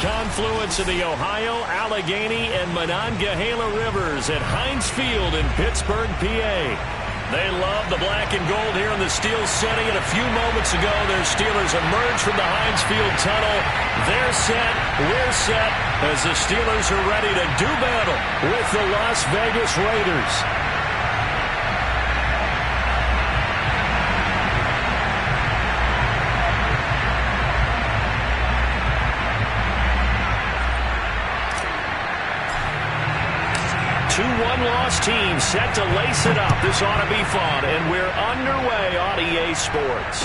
confluence of the Ohio, Allegheny, and Monongahela Rivers at Heinz Field in Pittsburgh, PA. They love the black and gold here in the Steel City, and a few moments ago, their Steelers emerged from the Heinz Field tunnel. They're set, we're set, as the Steelers are ready to do battle with the Las Vegas Raiders. Two one-loss teams set to lace it up. This ought to be fun, and we're underway on EA Sports.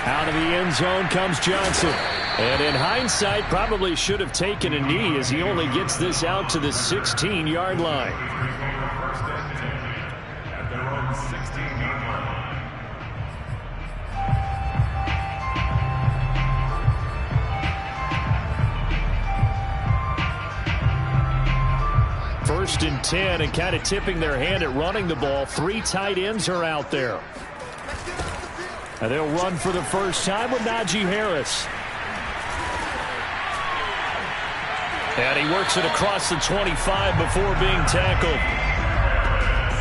Out of the end zone comes Johnson. And in hindsight, probably should have taken a knee as he only gets this out to the 16-yard line. First and 10, and kind of tipping their hand at running the ball. Three tight ends are out there. And they'll run for the first time with Najee Harris. And he works it across the 25 before being tackled.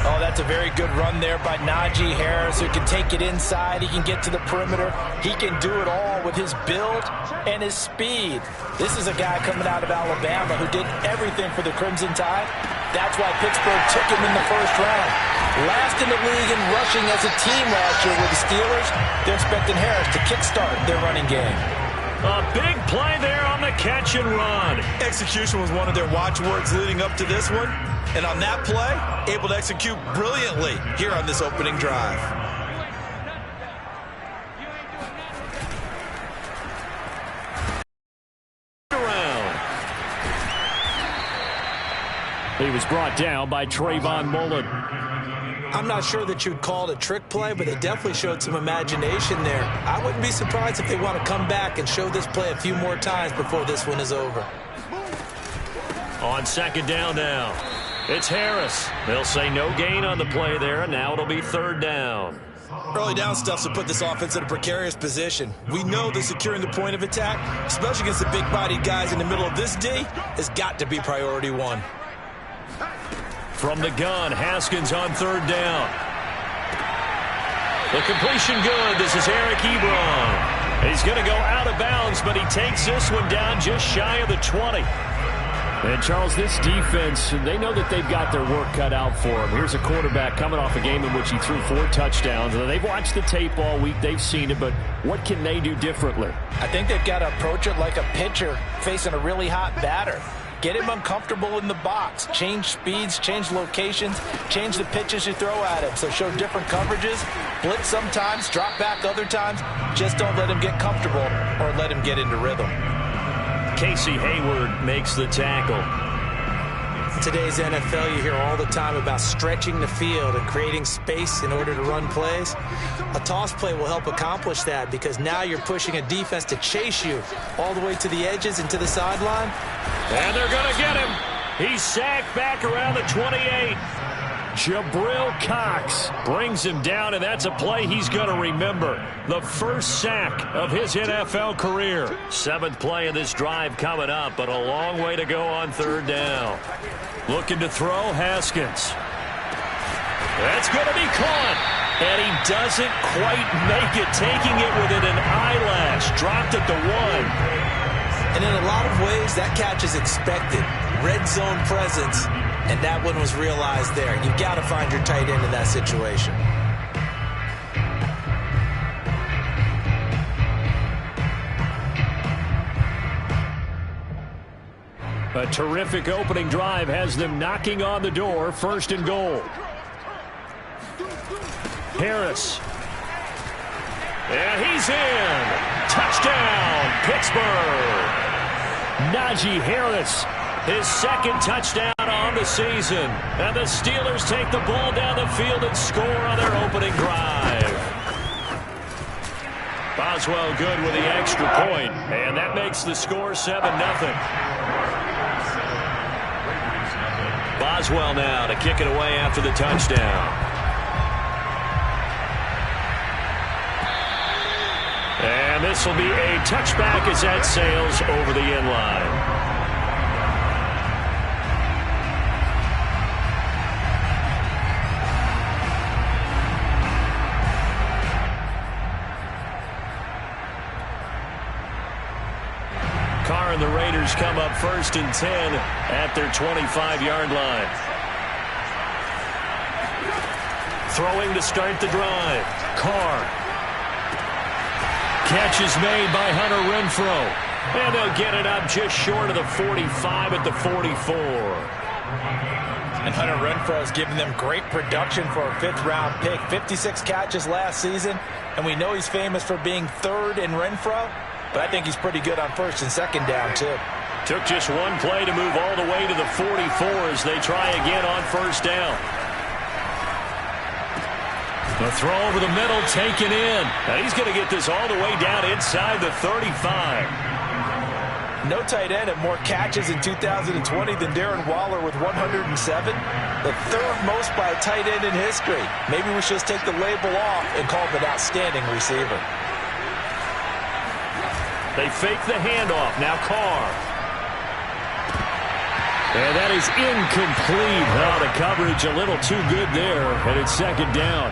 Oh, that's a very good run there by Najee Harris, who can take it inside. He can get to the perimeter. He can do it all with his build and his speed. This is a guy coming out of Alabama who did everything for the Crimson Tide. That's why Pittsburgh took him in the first round. Last in the league in rushing as a team last year with the Steelers. They're expecting Harris to kickstart their running game. A big play there on the catch and run. Execution was one of their watchwords leading up to this one. And on that play, able to execute brilliantly here on this opening drive. He was brought down by Trayvon Mullen. I'm not sure that you'd call it a trick play, but they definitely showed some imagination there. I wouldn't be surprised if they want to come back and show this play a few more times before this one is over. On second down now, it's Harris. They'll say no gain on the play there, and now it'll be third down. Early down stuff to put this offense in a precarious position. We know that securing the point of attack, especially against the big-bodied guys in the middle of this D, has got to be priority one. From the gun, Haskins on third down. The completion good. This is Eric Ebron. He's going to go out of bounds, but he takes this one down just shy of the 20. And, Charles, this defense, they know that they've got their work cut out for them. Here's a quarterback coming off a game in which he threw 4 touchdowns. They've watched the tape all week. They've seen it, but what can they do differently? I think they've got to approach it like a pitcher facing a really hot batter. Get him uncomfortable in the box. Change speeds, change locations, change the pitches you throw at him. So show different coverages, blitz sometimes, drop back other times. Just don't let him get comfortable or let him get into rhythm. Casey Hayward makes the tackle. Today's NFL, you hear all the time about stretching the field and creating space in order to run plays. A toss play will help accomplish that because now you're pushing a defense to chase you all the way to the edges and to the sideline. And they're going to get him. He's sacked back around the 28. Jabril Cox brings him down, and that's a play he's going to remember. The first sack of his NFL career. 7th play of this drive coming up, but a long way to go on third down. Looking to throw, Haskins. That's going to be caught. And he doesn't quite make it, taking it within an eyelash. Dropped at the 1. And in a lot of ways, that catch is expected. Red zone presence, and that one was realized there. You've got to find your tight end in that situation. A terrific opening drive has them knocking on the door. First and goal. Harris. And he's in. Touchdown, Pittsburgh. Najee Harris, his 2nd touchdown on the season. And the Steelers take the ball down the field and score on their opening drive. Boswell good with the extra point, and that makes the score 7-0. Boswell now to kick it away after the touchdown. And this will be a touchback as that sails over the end line. Carr and the Raiders come up 1st and 10 at their 25-yard line. Throwing to start the drive. Carr. Catch is made by Hunter Renfrow. And they'll get it up just short of the 45 at the 44. And Hunter Renfrow has given them great production for a 5th-round pick. 56 catches last season. And we know he's famous for being 3rd in Renfrow. But I think he's pretty good on 1st and 2nd down, too. Took just one play to move all the way to the 44 as they try again on 1st down. The throw over the middle, taken in. And he's going to get this all the way down inside the 35. No tight end had more catches in 2020 than Darren Waller with 107. The 3rd most by a tight end in history. Maybe we should just take the label off and call him an outstanding receiver. They fake the handoff. Now Carr. And that is incomplete. Oh, the coverage a little too good there. And it's 2nd down.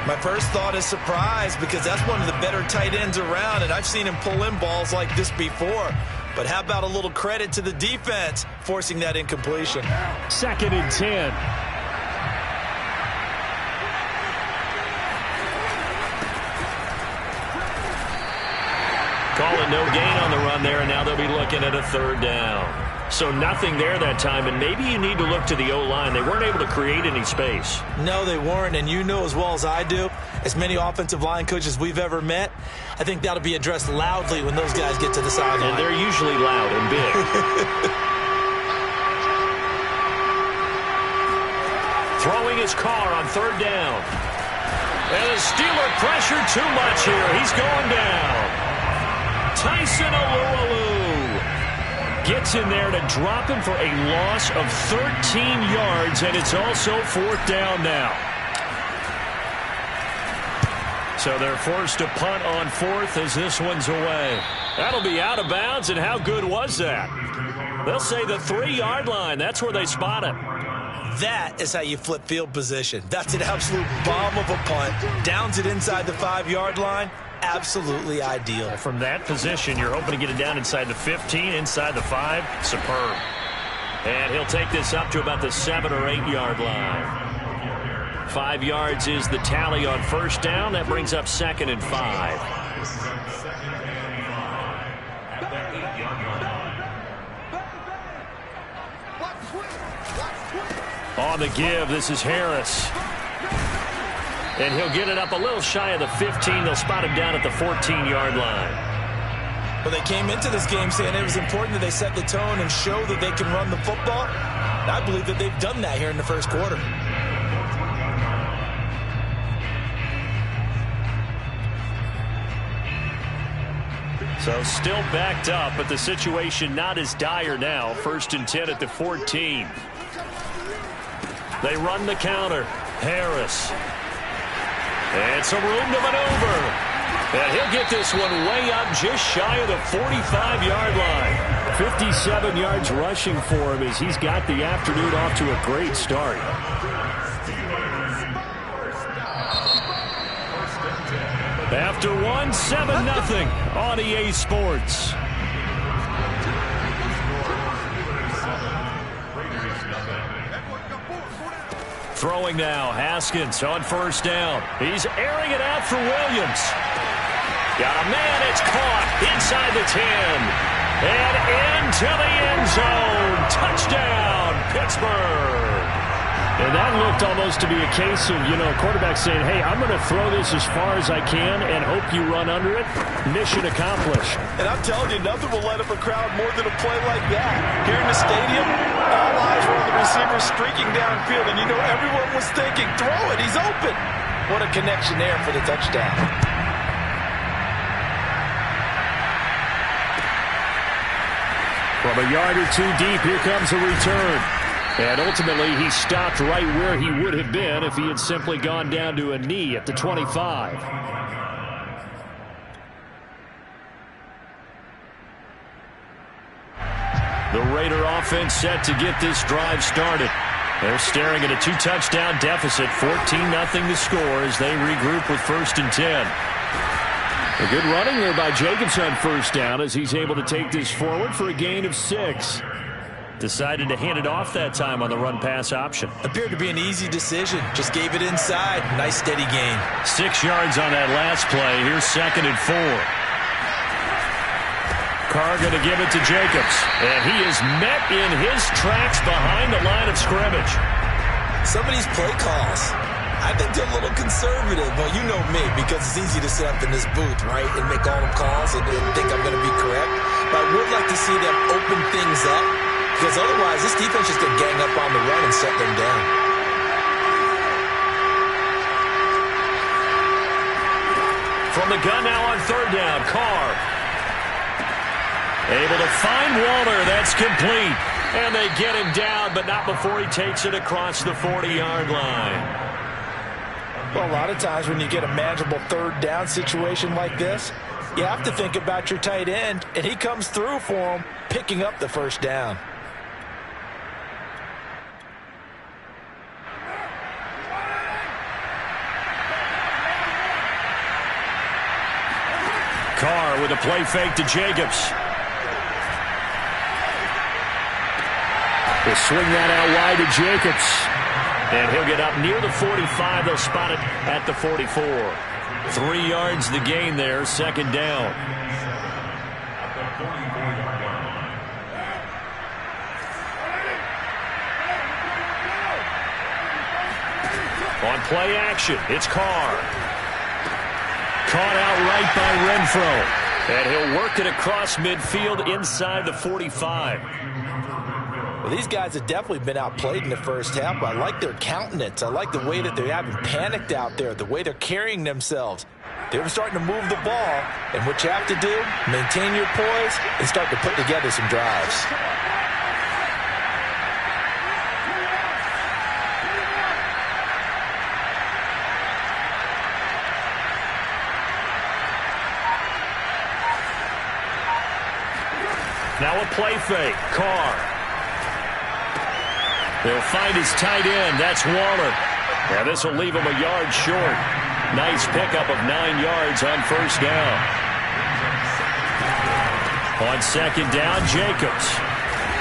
My first thought is surprise because that's one of the better tight ends around, and I've seen him pull in balls like this before. But how about a little credit to the defense forcing that incompletion? 2nd and 10. Calling no gain on the run there, and now they'll be looking at a 3rd down. So nothing there that time, and maybe you need to look to the O-line. They weren't able to create any space. No, they weren't, and you know as well as I do, as many offensive line coaches we've ever met, I think that'll be addressed loudly when those guys get to the sideline. And they're usually loud and big. Throwing his Carr on 3rd down. And the Steeler pressure too much here. He's going down. Tyson Alualu gets in there to drop him for a loss of 13 yards, and it's also 4th down now. So they're forced to punt on 4th as this one's away. That'll be out of bounds, and how good was that? They'll say the 3-yard line. That's where they spot it. That is how you flip field position. That's an absolute bomb of a punt. Downs it inside the 5-yard line. Absolutely ideal. From that position, you're hoping to get it down inside the 15, inside the 5. Superb. And he'll take this up to about the 7 or 8-yard line. 5 yards is the tally on 1st down. That brings up 2nd and 5. On the give, this is Harris. And he'll get it up a little shy of the 15. They'll spot him down at the 14-yard line. Well, they came into this game saying it was important that they set the tone and show that they can run the football. And I believe that they've done that here in the 1st quarter. So still backed up, but the situation not as dire now. 1st and 10 at the 14. They run the counter. Harris. And some room to maneuver. And he'll get this one way up just shy of the 45-yard line. 57 yards rushing for him as he's got the afternoon off to a great start. After 7-0 on EA Sports. Throwing now, Haskins on 1st down. He's airing it out for Williams. Got a man, it's caught inside the 10. And into the end zone. Touchdown, Pittsburgh. And that looked almost to be a case of, quarterback saying, hey, I'm going to throw this as far as I can and hope you run under it. Mission accomplished. And I'm telling you, nothing will light up a crowd more than a play like that. Here in the stadium, all eyes were on the receiver streaking downfield, and everyone was thinking, throw it, he's open. What a connection there for the touchdown. From a yard or two deep, here comes a return. And ultimately, he stopped right where he would have been if he had simply gone down to a knee at the 25. Raider offense set to get this drive started. They're staring at a 2-touchdown deficit, 14-0 the score as they regroup with 1st and 10. A good running there by Jacobs on 1st down as he's able to take this forward for a gain of 6. Decided to hand it off that time on the run-pass option. Appeared to be an easy decision. Just gave it inside. Nice steady gain. 6 yards on that last play. Here's 2nd and 4. Carr going to give it to Jacobs. And he is met in his tracks behind the line of scrimmage. Some of these play calls, I think they're a little conservative. Well, you know me, because it's easy to sit up in this booth, right, and make all the calls and think I'm going to be correct. But I would like to see them open things up, because otherwise this defense is going to gang up on the run and set them down. From the gun now on 3rd down, Carr. Able to find Waller. That's complete. And they get him down, but not before he takes it across the 40-yard line. Well, a lot of times when you get a manageable 3rd down situation like this, you have to think about your tight end, and he comes through for him, picking up the 1st down. Carr with a play fake to Jacobs. He'll swing that out wide to Jacobs. And he'll get up near the 45. They'll spot it at the 44. 3 yards the gain there, 2nd down. On play action, it's Carr. Caught out right by Renfro. And he'll work it across midfield inside the 45. Well, these guys have definitely been outplayed in the 1st half, but I like their countenance. I like the way that they're having panicked out there, the way they're carrying themselves. They're starting to move the ball, and what you have to do, maintain your poise and start to put together some drives. Now a play fake. Carr. They'll find his tight end. That's Waller. Now this will leave him a yard short. Nice pickup of 9 yards on 1st down. On 2nd down, Jacobs.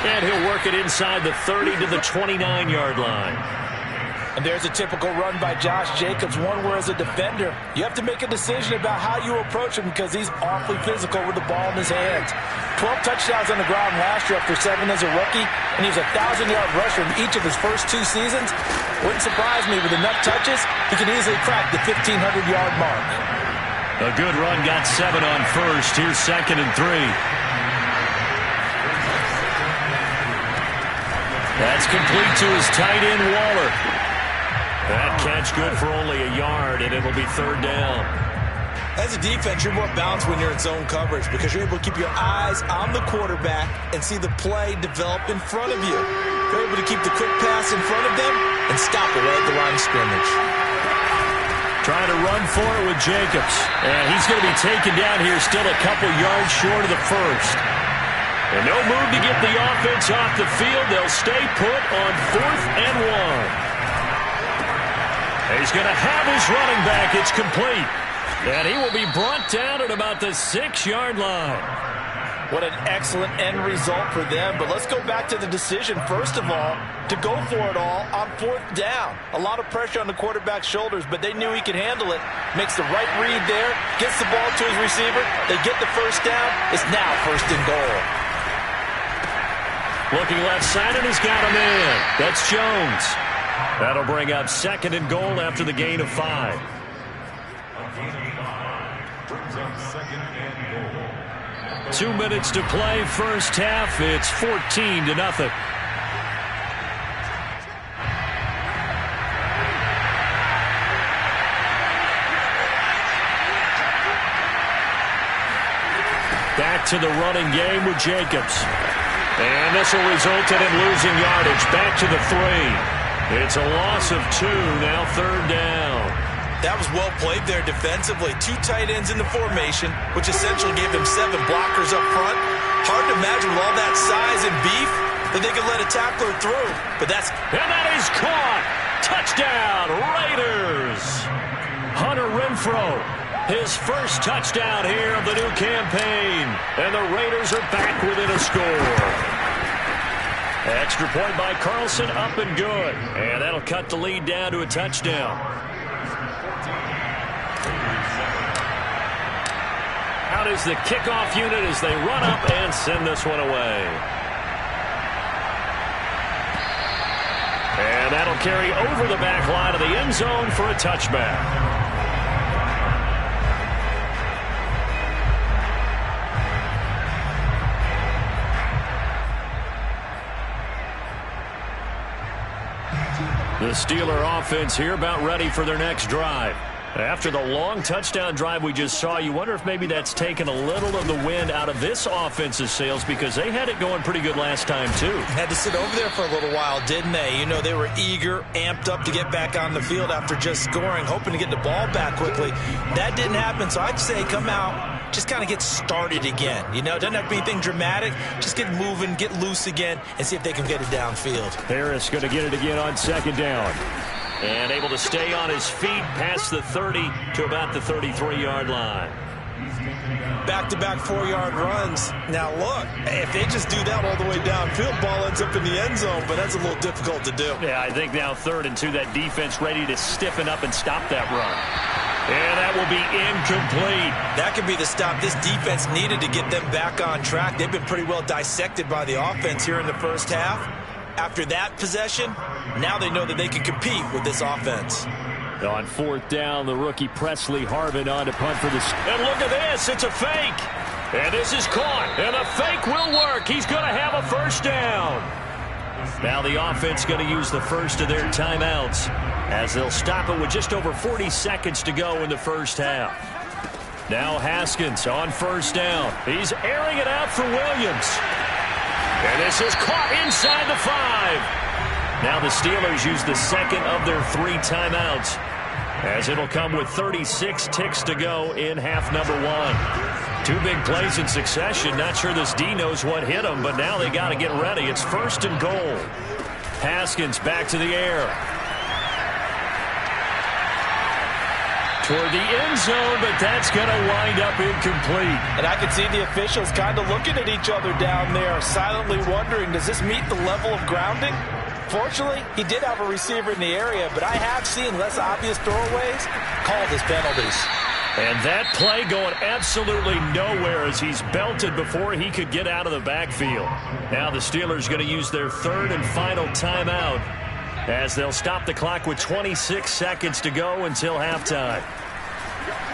And he'll work it inside the 30 to the 29-yard line. And there's a typical run by Josh Jacobs, one where as a defender, you have to make a decision about how you approach him because he's awfully physical with the ball in his hands. 12 touchdowns on the ground last year after 7 as a rookie, and he was a 1,000-yard rusher in each of his first 2 seasons. Wouldn't surprise me with enough touches, he can easily crack the 1,500-yard mark. A good run, got 7 on 1st. Here's 2nd and 3. That's complete to his tight end, Waller. That catch good for only a yard, and it'll be 3rd down. As a defense, you're more balanced when you're in zone coverage because you're able to keep your eyes on the quarterback and see the play develop in front of you. You're able to keep the quick pass in front of them and stop it right at the line of scrimmage. Trying to run for it with Jacobs. And he's going to be taken down here still a couple yards short of the 1st. And no move to get the offense off the field. They'll stay put on 4th and 1. He's going to have his running back. It's complete. And he will be brought down at about the 6-yard line. What an excellent end result for them. But let's go back to the decision, first of all, to go for it all on 4th down. A lot of pressure on the quarterback's shoulders, but they knew he could handle it. Makes the right read there, gets the ball to his receiver. They get the 1st down. It's now 1st and goal. Looking left side, and he's got him in. That's Jones. That'll bring up 2nd and goal after the gain of 5. 2 minutes to play, 1st half. It's 14-0. Back to the running game with Jacobs. And this will result in him losing yardage. Back to the 3. It's a loss of 2, now 3rd down. That was well played there defensively. 2 tight ends in the formation, which essentially gave them 7 blockers up front. Hard to imagine with all that size and beef that they could let a tackler through. But that's... And that is caught. Touchdown, Raiders. Hunter Renfrow, his first touchdown here of the new campaign. And the Raiders are back within a score. Extra point by Carlson, up and good. And that'll cut the lead down to a touchdown. Out is the kickoff unit as they run up and send this one away. And that'll carry over the back line of the end zone for a touchback. The Steeler offense here about ready for their next drive. After the long touchdown drive we just saw, you wonder if maybe that's taken a little of the wind out of this offense's sails because they had it going pretty good last time, too. Had to sit over there for a little while, didn't they? You know, they were eager, amped up to get back on the field after just scoring, hoping to get the ball back quickly. That didn't happen, so I'd say come out, just kind of get started again. You know, doesn't have to be anything dramatic. Just get moving, get loose again, and see if they can get it downfield. Harris going to get it again on second down. And able to stay on his feet past the 30 to about the 33-yard line. Back-to-back 4-yard runs. Now, look, if they just do that all the way downfield, ball ends up in the end zone, but that's a little difficult to do. Yeah, I think now 3rd and 2, that defense ready to stiffen up and stop that run. And that will be incomplete. That could be the stop this defense needed to get them back on track. They've been pretty well dissected by the offense here in the first half. After that possession, now they know that they can compete with this offense. On 4th down, the rookie Presley Harvin on to punt for the... And look at this, it's a fake. And this is caught, and the fake will work. He's going to have a first down. Now the offense going to use the first of their timeouts as they'll stop it with just over 40 seconds to go in the first half. Now Haskins on 1st down. He's airing it out for Williams. And this is caught inside the 5. Now the Steelers use the second of their 3 timeouts as it'll come with 36 ticks to go in half number 1. 2 big plays in succession. Not sure this D knows what hit them, but now they got to get ready. It's 1st and goal. Haskins back to the air. Toward the end zone, but that's going to wind up incomplete. And I can see the officials kind of looking at each other down there, silently wondering, does this meet the level of grounding? Fortunately, he did have a receiver in the area, but I have seen less obvious throwaways called as penalties. And that play going absolutely nowhere as he's belted before he could get out of the backfield. Now the Steelers going to use their 3rd and final timeout as they'll stop the clock with 26 seconds to go until halftime.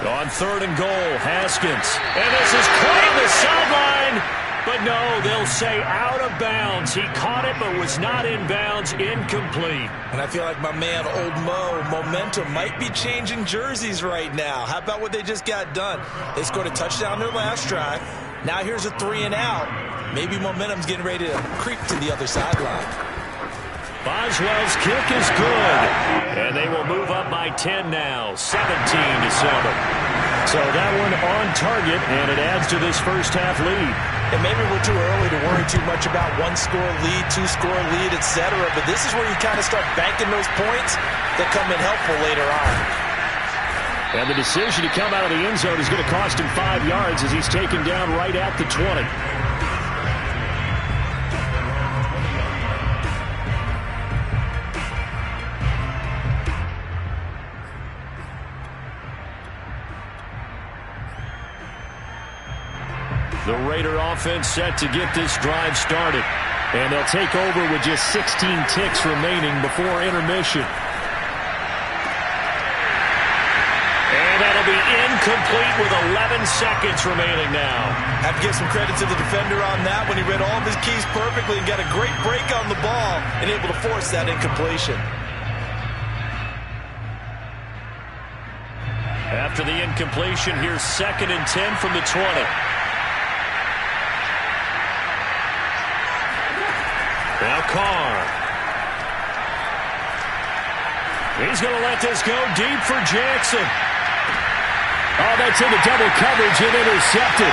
On 3rd and goal, Haskins. And this is caught on the sideline. But no, they'll say out of bounds. He caught it but was not in bounds. Incomplete. And I feel like my man, Old Mo, momentum might be changing jerseys right now. How about what they just got done? They scored a touchdown their last drive. Now here's a 3 and out. Maybe momentum's getting ready to creep to the other sideline. Boswell's kick is good. And they will move up by 10 now, 17-7. So that one on target, and it adds to this first half lead. And maybe we're too early to worry too much about 1-score lead, 2-score lead, etc. But this is where you kind of start banking those points that come in helpful later on. And the decision to come out of the end zone is going to cost him 5 yards as he's taken down right at the 20. The Raider offense set to get this drive started. And they'll take over with just 16 ticks remaining before intermission. And that'll be incomplete with 11 seconds remaining now. Have to give some credit to the defender on that when he read all of his keys perfectly and got a great break on the ball and able to force that incompletion. After the incompletion, here's 2nd and 10 from the 20. Now Carr. He's going to let this go deep for Jackson. Oh, that's into double coverage and intercepted.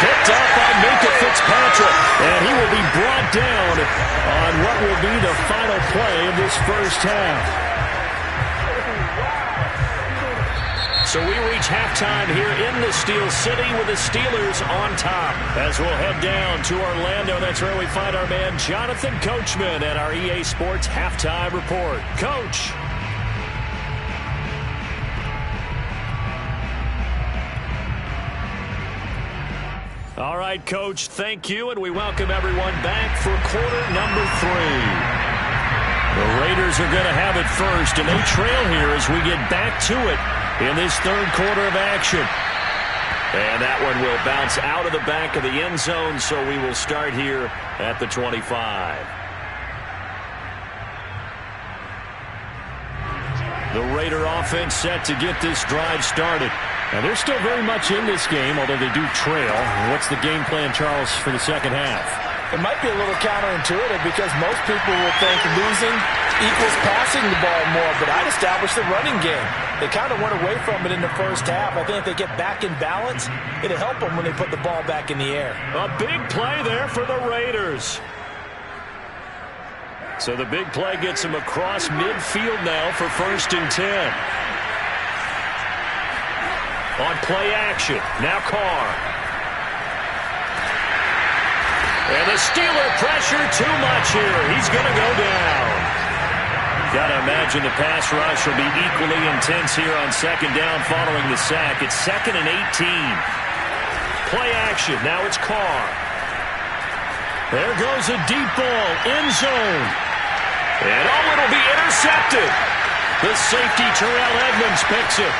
picked up by Minkah Fitzpatrick. And he will be brought down on what will be the final play of this first half. So we reach halftime here in the Steel City with the Steelers on top. As we'll head down to Orlando, that's where we find our man Jonathan Coachman at our EA Sports Halftime Report. Coach. All right, Coach, thank you, and we welcome everyone back for quarter number 3. The Raiders are going to have it first, and they trail here as we get back to it in this third quarter of action. And that one will bounce out of the back of the end zone, so we will start here at the 25. The Raider offense set to get this drive started. Now, they're still very much in this game, although they do trail. What's the game plan, Charles, for the second half? It might be a little counterintuitive because most people will think losing equals passing the ball more, but I'd establish the running game. They kind of went away from it in the first half. I think if they get back in balance, it'll help them when they put the ball back in the air. A big play there for the Raiders. So the big play gets them across midfield now for 1st and 10. On play action, now Carr. And the Steeler pressure too much here. He's going to go down. Got to imagine the pass rush will be equally intense here on second down following the sack. It's 2nd and 18. Play action, now it's Carr. There goes a deep ball, end zone. And it'll be intercepted. The safety, Terrell Edmonds, picks it.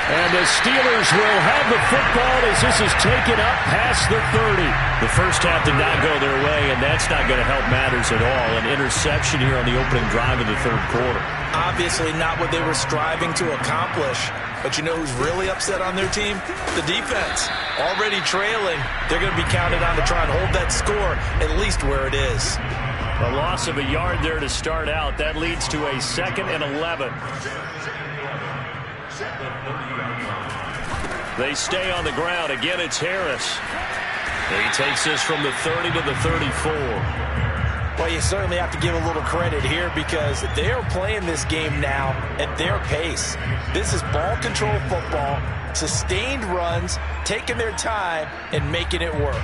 And the Steelers will have the football as this is taken up past the 30. The first half did not go their way, and that's not going to help matters at all. An interception here on the opening drive of the third quarter. Obviously not what they were striving to accomplish. But you know who's really upset on their team? The defense. Already trailing. They're going to be counted on to try and hold that score at least where it is. A loss of a yard there to start out. That leads to a 2nd and 11. They stay on the ground. Again, it's Harris. He takes this from the 30 to the 34. Well, you certainly have to give a little credit here because they are playing this game now at their pace. This is ball control football, sustained runs, taking their time, and making it work.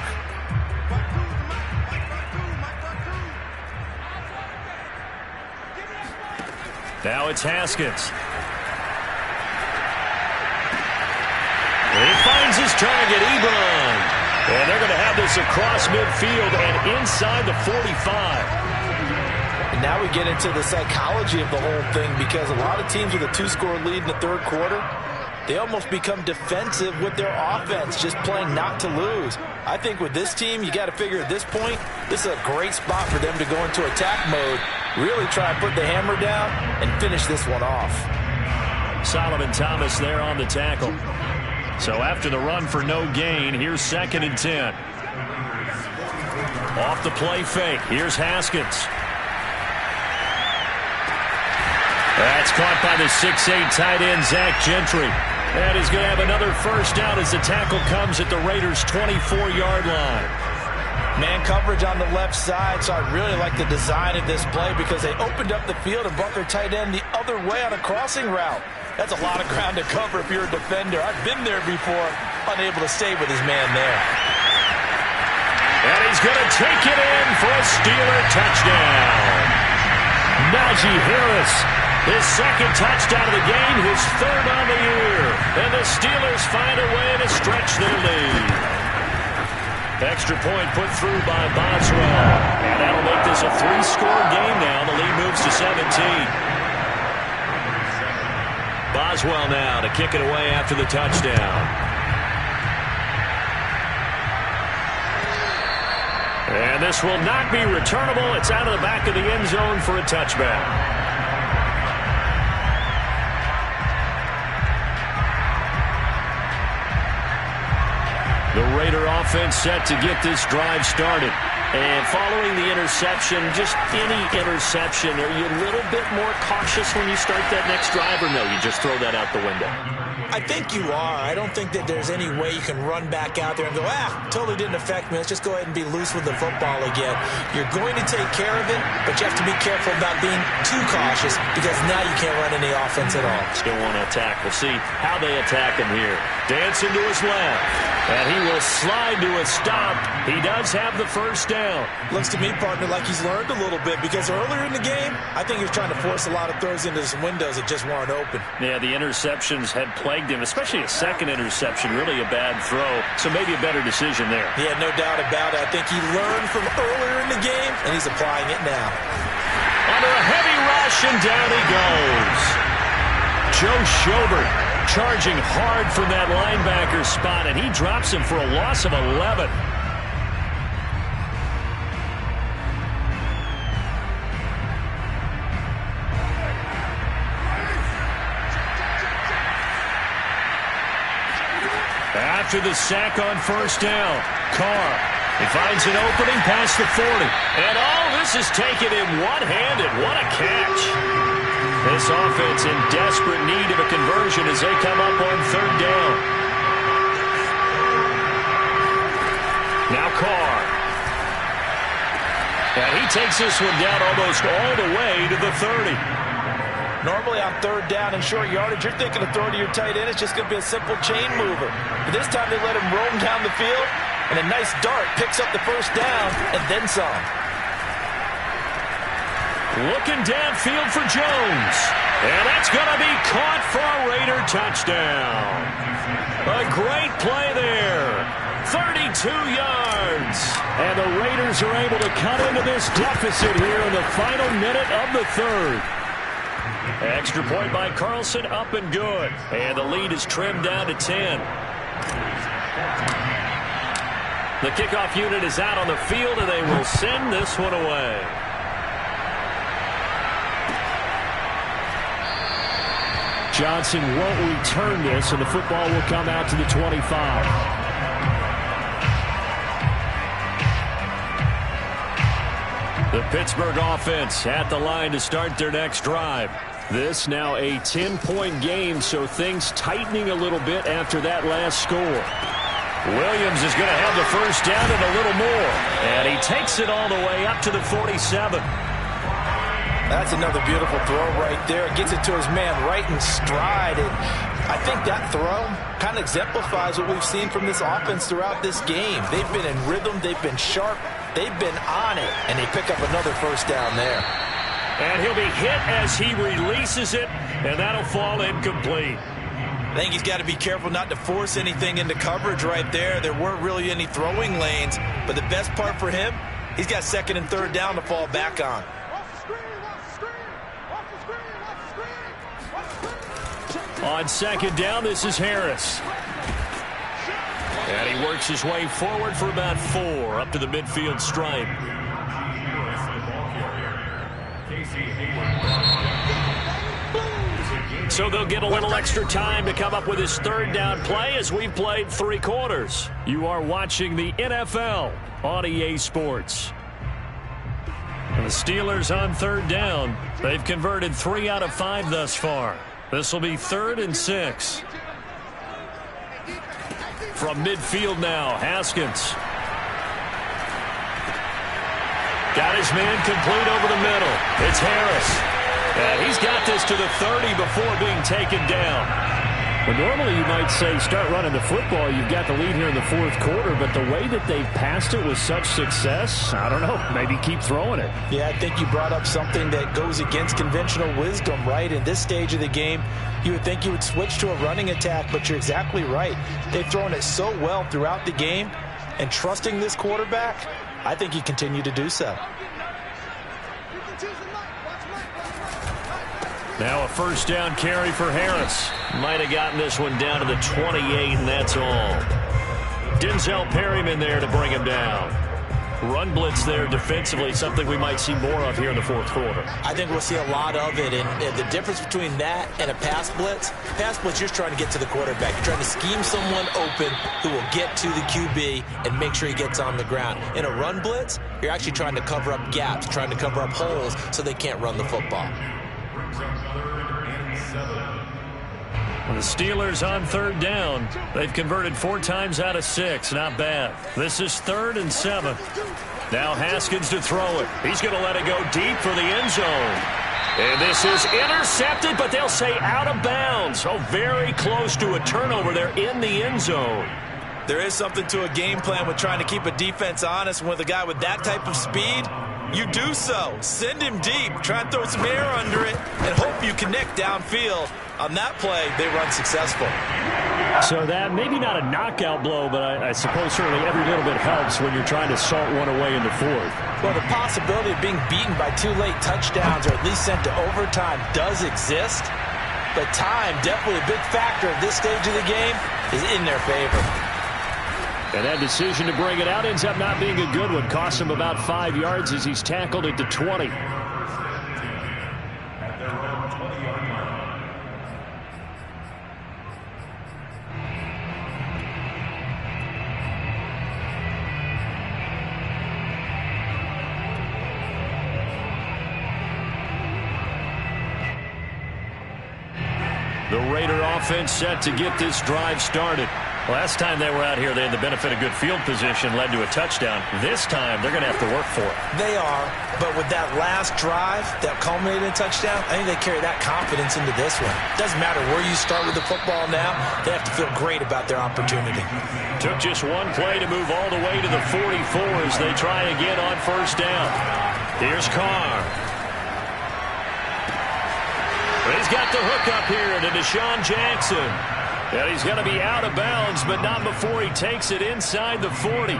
Now it's Haskins. He finds his target, Ebron. And they're going to have this across midfield and inside the 45. And now we get into the psychology of the whole thing because a lot of teams with a 2-score lead in the third quarter, they almost become defensive with their offense, just playing not to lose. I think with this team, you got to figure at this point, this is a great spot for them to go into attack mode, really try and put the hammer down and finish this one off. Solomon Thomas there on the tackle. So after the run for no gain, here's 2nd and 10. Off the play fake. Here's Haskins. That's caught by the 6'8" tight end, Zach Gentry. And he's going to have another first down as the tackle comes at the Raiders' 24-yard line. Man coverage on the left side, so I really like the design of this play because they opened up the field and brought their tight end the other way on a crossing route. That's a lot of ground to cover if you're a defender. I've been there before, unable to stay with his man there. And he's going to take it in for a Steeler touchdown. Najee Harris, his 2nd touchdown of the game, his 3rd on the year. And the Steelers find a way to stretch their lead. Extra point put through by Boswell. And that'll make this a 3-score game now. The lead moves to 17. Boswell now to kick it away after the touchdown. And this will not be returnable. It's out of the back of the end zone for a touchback. The Raider offense set to get this drive started. And following the interception, just any interception, are you a little bit more cautious when you start that next drive, or no, you just throw that out the window? I think you are. I don't think that there's any way you can run back out there and go, totally didn't affect me. Let's just go ahead and be loose with the football again. You're going to take care of it, but you have to be careful about being too cautious because now you can't run any offense at all. Still want to attack. We'll see how they attack him here. Dancing to his left, and he will slide to a stop. He does have the first down. Looks to me, partner, like he's learned a little bit because earlier in the game, I think he was trying to force a lot of throws into some windows that just weren't open. Yeah, the interceptions had plagued him, especially a second interception, really a bad throw. So maybe a better decision there. Yeah, no doubt about it. I think he learned from earlier in the game, and he's applying it now. Under a heavy rush, and down he goes. Joe Schobert charging hard from that linebacker spot, and he drops him for a loss of 11. After the sack on first down, Carr, he finds an opening past the 40. And this is taken in one-handed. What a catch. This offense in desperate need of a conversion as they come up on third down. Now Carr. And he takes this one down almost all the way to the 30. Normally on third down and short yardage, you're thinking of throwing to your tight end. It's just going to be a simple chain mover. But this time they let him roam down the field, and a nice dart picks up the first down and then some. Looking downfield for Jones. And that's going to be caught for a Raider touchdown. A great play there. 32 yards. And the Raiders are able to cut into this deficit here in the final minute of the third. Extra point by Carlson, up and good. And the lead is trimmed down to 10. The kickoff unit is out on the field, and they will send this one away. Johnson won't return this, and the football will come out to the 25. The Pittsburgh offense at the line to start their next drive. This now a 10-point game, so things tightening a little bit after that last score. Williams is going to have the first down and a little more. And he takes it all the way up to the 47. That's another beautiful throw right there. Gets it to his man right in stride. And I think that throw kind of exemplifies what we've seen from this offense throughout this game. They've been in rhythm. They've been sharp. They've been on it. And they pick up another first down there. And he'll be hit as he releases it, and that'll fall incomplete. I think he's got to be careful not to force anything into coverage right there. There weren't really any throwing lanes, but the best part for him, he's got second and third down to fall back on. On second down, this is Harris. And he works his way forward for about 4 up to the midfield stripe. So they'll get a little extra time to come up with his third down play as we've played 3 quarters. You are watching the NFL on EA Sports. And the Steelers on third down. They've converted 3 out of 5 thus far. This will be 3rd and 6. From midfield now, Haskins. Got his man complete over the middle. It's Harris. And he's got this to the 30 before being taken down. Well, normally you might say start running the football. You've got the lead here in the 4th quarter, but the way that they've passed it with such success, I don't know, maybe keep throwing it. Yeah, I think you brought up something that goes against conventional wisdom, right? In this stage of the game, you would think you would switch to a running attack, but you're exactly right. They've thrown it so well throughout the game, and trusting this quarterback, I think you continue to do so. Now a first down carry for Harris. Might have gotten this one down to the 28, and that's all. Denzel Perryman there to bring him down. Run blitz there defensively, something we might see more of here in the fourth quarter. I think we'll see a lot of it, and the difference between that and a pass blitz, you're trying to get to the quarterback. You're trying to scheme someone open who will get to the QB and make sure he gets on the ground. In a run blitz, you're actually trying to cover up gaps, trying to cover up holes so they can't run the football. The Steelers on third down. They've converted 4 times out of 6. Not bad. This is 3rd and 7. Now Haskins to throw it. He's going to let it go deep for the end zone. And this is intercepted, but they'll say out of bounds. Oh, very close to a turnover there in the end zone. There is something to a game plan with trying to keep a defense honest. And with a guy with that type of speed, you do so. Send him deep. Try and throw some air under it and hope you connect downfield. On that play, they run successful. So that maybe not a knockout blow, but I suppose certainly every little bit helps when you're trying to salt one away in the fourth. Well, the possibility of being beaten by 2 late touchdowns or at least sent to overtime does exist. But time, definitely a big factor at this stage of the game, is in their favor. And that decision to bring it out ends up not being a good one. Costs him about 5 yards as he's tackled at the 20. The Raider offense set to get this drive started. Last time they were out here, they had the benefit of good field position, led to a touchdown. This time, they're going to have to work for it. They are, but with that last drive that culminated in a touchdown, I think they carry that confidence into this one. Doesn't matter where you start with the football now, they have to feel great about their opportunity. Took just one play to move all the way to the 44 as they try again on first down. Here's Carr. He's got the hook up here to Deshaun Jackson. And he's going to be out of bounds, but not before he takes it inside the 40.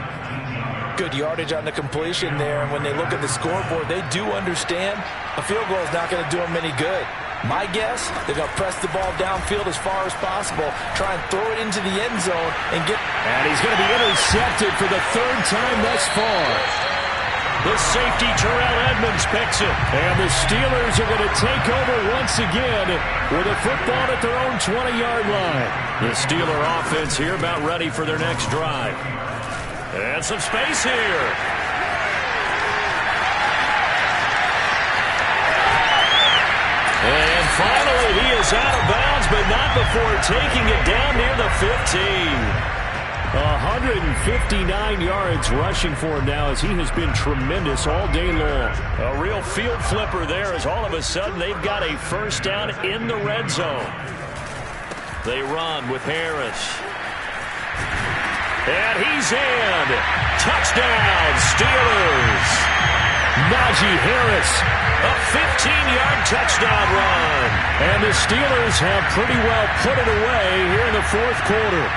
Good yardage on the completion there. And when they look at the scoreboard, they do understand a field goal is not going to do them any good. My guess, they're going to press the ball downfield as far as possible, try and throw it into the end zone and get... And he's going to be intercepted for the 3rd time thus far. The safety, Terrell Edmonds, picks it. And the Steelers are going to take over once again with a football at their own 20-yard line. The Steeler offense here about ready for their next drive. And some space here. And finally, he is out of bounds, but not before taking it down near the 15. 159 yards rushing for him now as he has been tremendous all day long. A real field flipper there as all of a sudden they've got a first down in the red zone. They run with Harris. And he's in. Touchdown, Steelers. Najee Harris. A 15-yard touchdown run. And the Steelers have pretty well put it away here in the fourth quarter.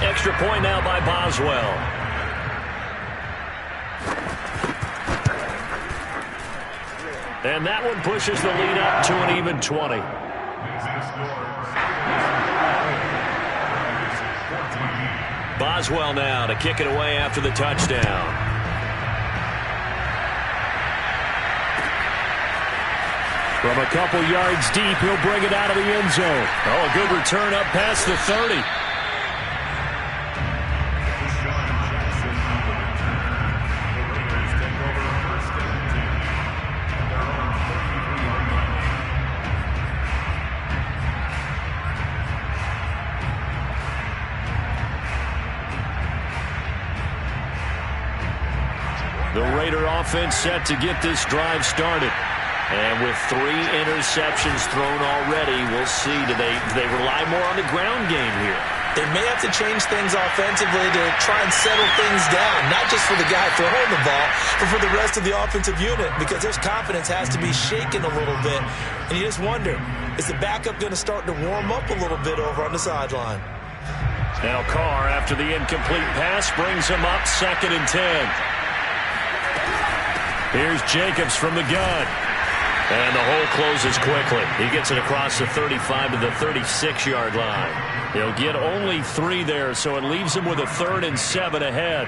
Extra point now by Boswell. And that one pushes the lead up to an even 20. Boswell now to kick it away after the touchdown. From a couple yards deep, he'll bring it out of the end zone. Oh, a good return up past the 30. The Raider offense set to get this drive started. And with 3 interceptions thrown already, we'll see. Do they rely more on the ground game here? They may have to change things offensively to try and settle things down, not just for the guy throwing the ball, but for the rest of the offensive unit, because their confidence has to be shaken a little bit. And you just wonder, is the backup going to start to warm up a little bit over on the sideline? Now Carr, after the incomplete pass, brings him up 2nd and 10. Here's Jacobs from the gun. And the hole closes quickly. He gets it across the 35 to the 36-yard line. He'll get only 3 there, so it leaves him with a 3rd and 7 ahead.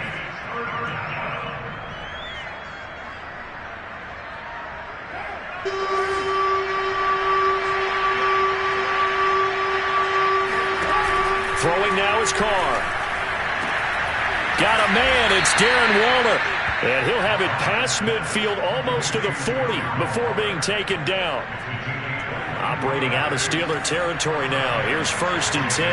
Throwing now is Carr. Got a man. It's Darren Waller. And he'll have it past midfield almost to the 40 before being taken down. Operating out of Steeler territory now. Here's 1st and 10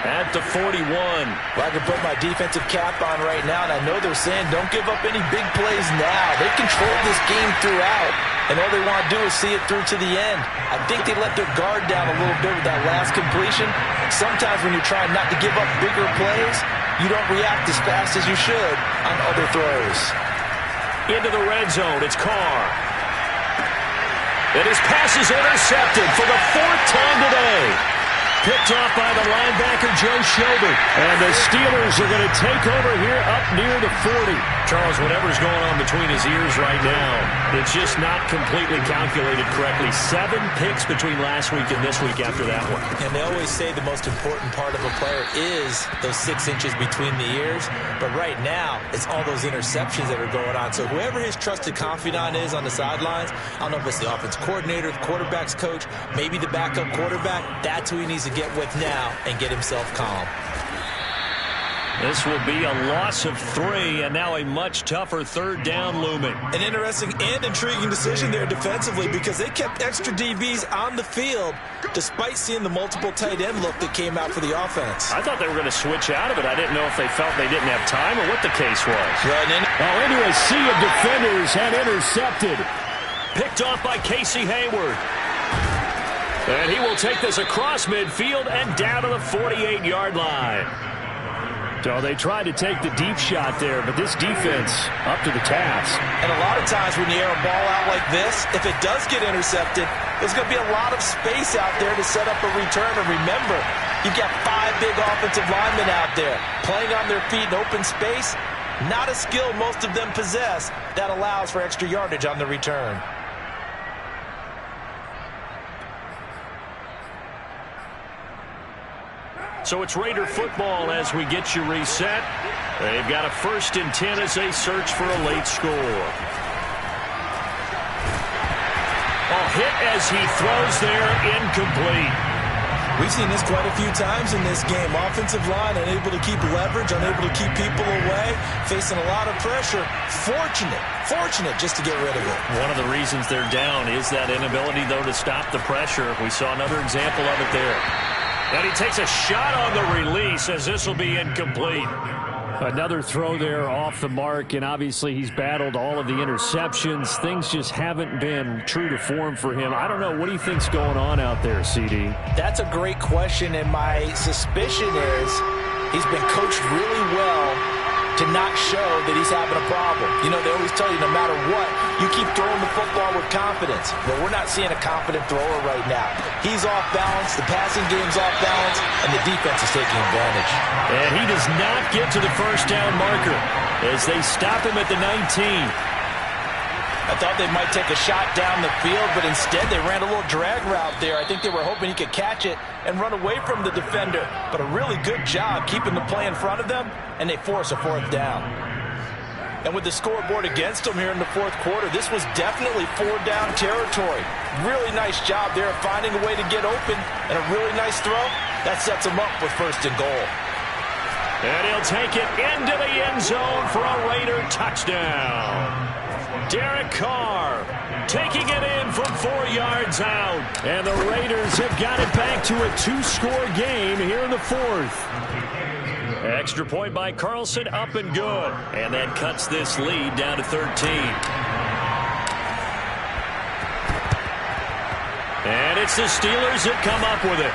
at the 41. Well, I can put my defensive cap on right now, and I know they're saying don't give up any big plays now. They control this game throughout, and all they want to do is see it through to the end. I think they let their guard down a little bit with that last completion. Sometimes when you're trying not to give up bigger plays, you don't react as fast as you should on other throws. Into the red zone, it's Carr. And his pass is intercepted for the 4th time today. Picked off by the linebacker, Joe Schobert. And the Steelers are going to take over here up near the 40. Charles, whatever's going on between his ears right now, it's just not completely calculated correctly. 7 picks between last week and this week after that one. And they always say the most important part of a player is those 6 inches between the ears. But right now, it's all those interceptions that are going on. So whoever his trusted confidant is on the sidelines, I don't know if it's the offense coordinator, the quarterback's coach, maybe the backup quarterback, that's who he needs to get with now and get himself calm. This will be a loss of 3, and now a much tougher 3rd down looming. An interesting and intriguing decision there defensively because they kept extra DBs on the field despite seeing the multiple tight end look that came out for the offense. I thought they were going to switch out of it. I didn't know if they felt they didn't have time or what the case was. Into a sea of defenders had intercepted. Picked off by Casey Hayward. And he will take this across midfield and down to the 48-yard line. So they tried to take the deep shot there, but this defense up to the task. And a lot of times when you air a ball out like this, if it does get intercepted, there's going to be a lot of space out there to set up a return. And remember, you've got 5 big offensive linemen out there playing on their feet in open space. Not a skill most of them possess that allows for extra yardage on the return. So it's Raider football as we get you reset. They've got a 1st and 10 as they search for a late score. A hit as he throws there, incomplete. We've seen this quite a few times in this game. Offensive line unable to keep leverage, unable to keep people away, facing a lot of pressure. Fortunate just to get rid of it. One of the reasons they're down is that inability, though, to stop the pressure. We saw another example of it there. And he takes a shot on the release as this will be incomplete. Another throw there off the mark, and obviously he's battled all of the interceptions. Things just haven't been true to form for him. I don't know. What do you think's going on out there, CD? That's a great question, and my suspicion is he's been coached really well to not show that he's having a problem. You know, they always tell you no matter what, you keep throwing the football with confidence. Well, we're not seeing a confident thrower right now. He's off balance, the passing game's off balance, and the defense is taking advantage. And he does not get to the 1st down marker as they stop him at the 19. I thought they might take a shot down the field, but instead they ran a little drag route there. I think they were hoping he could catch it and run away from the defender. But a really good job keeping the play in front of them, and they force a 4th down. And with the scoreboard against them here in the 4th quarter, this was definitely 4-down territory. Really nice job there of finding a way to get open, and a really nice throw. That sets them up with 1st and goal. And he'll take it into the end zone for a Raider touchdown. Derek Carr taking it in from 4 yards out. And the Raiders have got it back to a 2-score game here in the 4th. Extra point by Carlson, up and good. And that cuts this lead down to 13. And it's the Steelers that come up with it.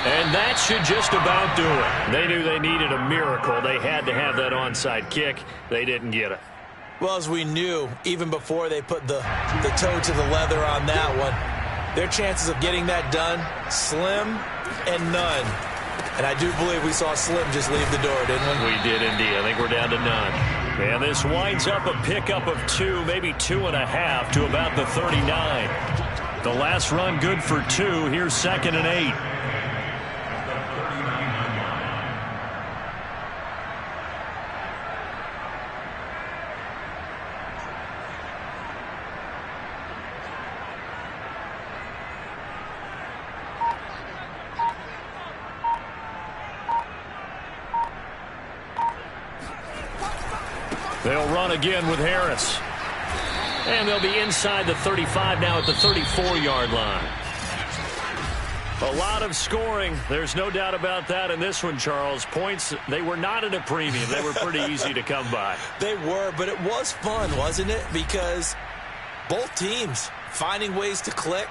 And that should just about do it. They knew they needed a miracle. They had to have that onside kick. They didn't get it. Well, as we knew, even before they put the toe to the leather on that one, their chances of getting that done, slim and none. And I do believe we saw Slim just leave the door, didn't we? We did indeed. I think we're down to none. And this winds up a pickup of 2, maybe 2.5 to about the 39. The last run good for 2. Here's 2nd and 8. They'll run again with Harris. And they'll be inside the 35 now at the 34-yard line. A lot of scoring. There's no doubt about that in this one, Charles. Points, they were not at a premium. They were pretty easy to come by. They were, but it was fun, wasn't it? Because both teams finding ways to click.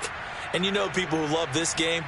And you know people who love this game,